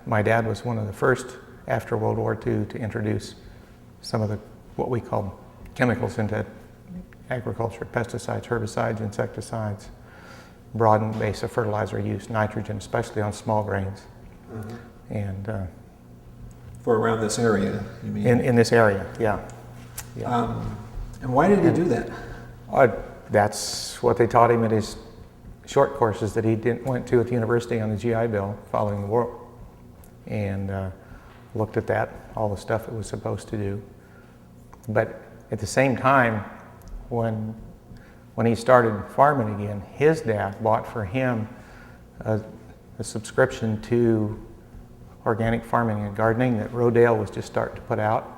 my dad was one of the first after World War II to introduce some of the what we call chemicals into agriculture: pesticides, herbicides, insecticides, broadened base of fertilizer use, nitrogen, especially on small grains. And for around this area, you mean? In this area, yeah. And why did he do that? That's what they taught him at his short courses that he went to at the university on the GI Bill following the war, and looked at that, all the stuff it was supposed to do. But at the same time, when he started farming again, his dad bought for him a subscription to organic farming and gardening that Rodale was just starting to put out,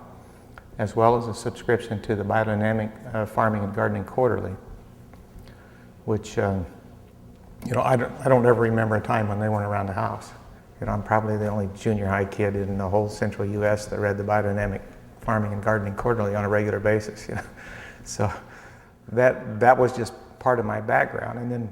as well as a subscription to the Biodynamic Farming and Gardening Quarterly, which I don't ever remember a time when they weren't around the house. I'm probably the only junior high kid in the whole central U.S. that read the Biodynamic Farming and Gardening Quarterly on a regular basis. So that was just part of my background. And then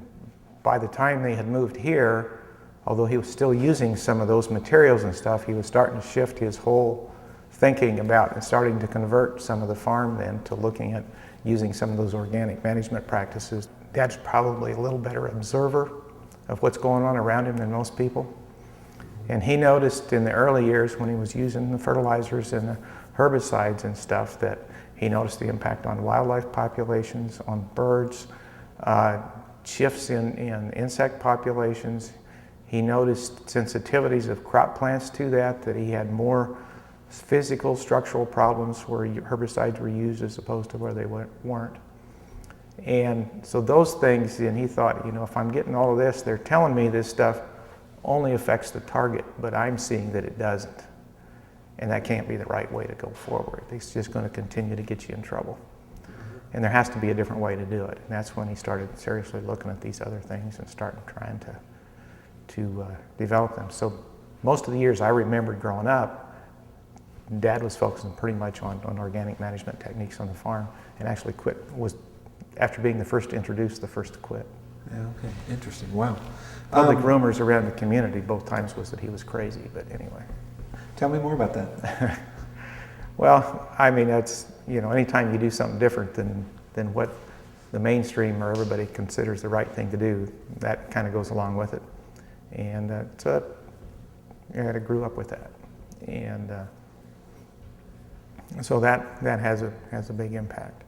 by the time they had moved here, although he was still using some of those materials and stuff, he was starting to shift his whole thinking about and starting to convert some of the farm then to looking at using some of those organic management practices. Dad's probably a little better observer of what's going on around him than most people. And he noticed in the early years when he was using the fertilizers and the herbicides and stuff that he noticed the impact on wildlife populations, on birds, shifts in insect populations. He noticed sensitivities of crop plants to that he had more physical, structural problems where herbicides were used as opposed to where they weren't. And so those things, and he thought, if I'm getting all of this, they're telling me this stuff only affects the target, but I'm seeing that it doesn't. And that can't be the right way to go forward. It's just going to continue to get you in trouble. And there has to be a different way to do it. And that's when he started seriously looking at these other things and started trying to develop them. So most of the years I remembered growing up, Dad was focusing pretty much on organic management techniques on the farm, and actually was, after being the first to introduce, the first to quit. Yeah, okay, interesting, wow. Public rumors around the community both times was that he was crazy, but anyway. Tell me more about that. Well, I mean, that's, anytime you do something different than what the mainstream or everybody considers the right thing to do, that kind of goes along with it. And I grew up with that. And so that has a big impact.